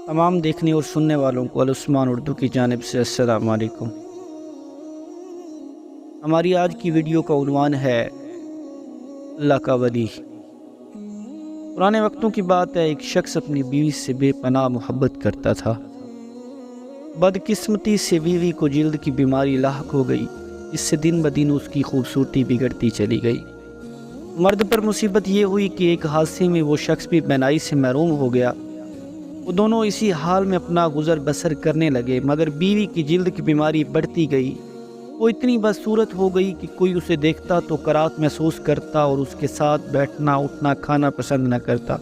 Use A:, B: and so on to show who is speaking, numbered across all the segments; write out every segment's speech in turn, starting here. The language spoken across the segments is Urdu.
A: تمام دیکھنے اور سننے والوں کو العثمان اردو کی جانب سے السلام علیکم۔ ہماری آج کی ویڈیو کا عنوان ہے اللہ کا ولی۔ پرانے وقتوں کی بات ہے، ایک شخص اپنی بیوی سے بے پناہ محبت کرتا تھا۔ بدقسمتی سے بیوی کو جلد کی بیماری لاحق ہو گئی، جس سے دن بدن اس کی خوبصورتی بگڑتی چلی گئی۔ مرد پر مصیبت یہ ہوئی کہ ایک حادثے میں وہ شخص بھی بینائی سے محروم ہو گیا۔ وہ دونوں اسی حال میں اپنا گزر بسر کرنے لگے، مگر بیوی کی جلد کی بیماری بڑھتی گئی۔ وہ اتنی بدصورت ہو گئی کہ کوئی اسے دیکھتا تو کرات محسوس کرتا اور اس کے ساتھ بیٹھنا اٹھنا کھانا پسند نہ کرتا،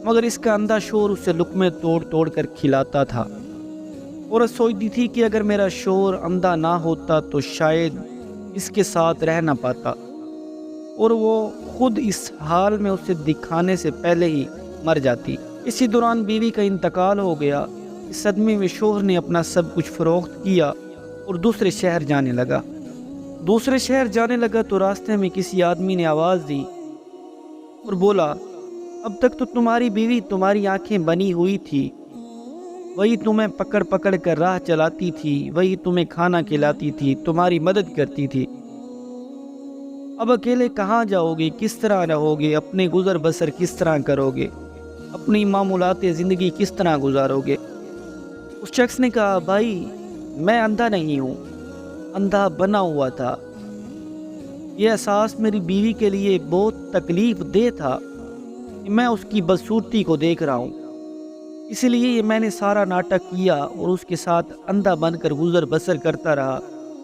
A: مگر اس کا اندھا شوہر اسے لقمے توڑ توڑ کر کھلاتا تھا۔ عورت سوچتی تھی کہ اگر میرا شوہر اندھا نہ ہوتا تو شاید اس کے ساتھ رہ نہ پاتا، اور وہ خود اس حال میں اسے دکھانے سے پہلے ہی مر جاتی۔ اسی دوران بیوی کا انتقال ہو گیا۔ اس صدمے میں شوہر نے اپنا سب کچھ فروخت کیا اور دوسرے شہر جانے لگا تو راستے میں کسی آدمی نے آواز دی اور بولا، اب تک تو تمہاری بیوی تمہاری آنکھیں بنی ہوئی تھی، وہی تمہیں پکڑ پکڑ کر راہ چلاتی تھی، وہی تمہیں کھانا کھلاتی تھی، تمہاری مدد کرتی تھی۔ اب اکیلے کہاں جاؤ گے؟ کس طرح رہو گے؟ اپنے گزر بسر کس طرح کرو گے؟ اپنی معمولات زندگی کس طرح گزارو گے؟ اس شخص نے کہا، بھائی میں اندھا نہیں ہوں، اندھا بنا ہوا تھا۔ یہ احساس میری بیوی کے لیے بہت تکلیف دہ تھا کہ میں اس کی بدصورتی کو دیکھ رہا ہوں، اسی لیے یہ میں نے سارا ناٹک کیا اور اس کے ساتھ اندھا بن کر گزر بسر کرتا رہا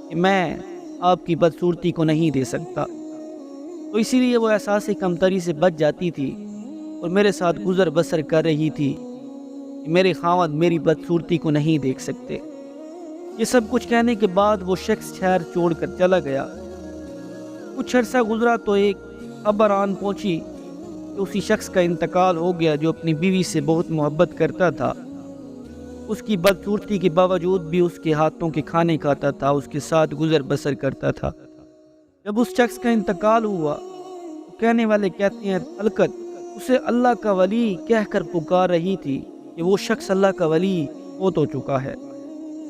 A: کہ میں آپ کی بدصورتی کو نہیں دے سکتا۔ تو اسی لیے وہ احساس کمتری سے بچ جاتی تھی اور میرے ساتھ گزر بسر کر رہی تھی کہ میرے خاوند میری بدصورتی کو نہیں دیکھ سکتے۔ یہ سب کچھ کہنے کے بعد وہ شخص شہر چھوڑ کر چلا گیا۔ کچھ عرصہ گزرا تو ایک خبر آن پہنچی کہ اسی شخص کا انتقال ہو گیا جو اپنی بیوی سے بہت محبت کرتا تھا۔ اس کی بدصورتی کے باوجود بھی اس کے ہاتھوں کے کھانے کھاتا تھا، اس کے ساتھ گزر بسر کرتا تھا۔ جب اس شخص کا انتقال ہوا تو کہنے والے کہتے ہیں، طلقت اسے اللہ کا ولی کہہ کر پکار رہی تھی کہ وہ شخص اللہ کا ولی فوت ہو چکا ہے۔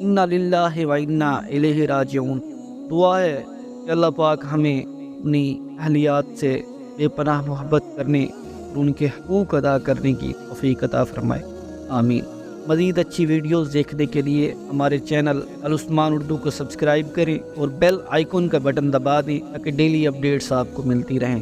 A: انا للہ و انا الیہ راجعون۔ دعا ہے کہ اللہ پاک ہمیں اپنی اہلیات سے بے پناہ محبت کرنے اور ان کے حقوق ادا کرنے کی توفیق عطا فرمائے، آمین۔ مزید اچھی ویڈیوز دیکھنے کے لیے ہمارے چینل العثمان اردو کو سبسکرائب کریں اور بیل آئیکن کا بٹن دبا دیں تاکہ ڈیلی اپڈیٹس آپ کو ملتی رہیں۔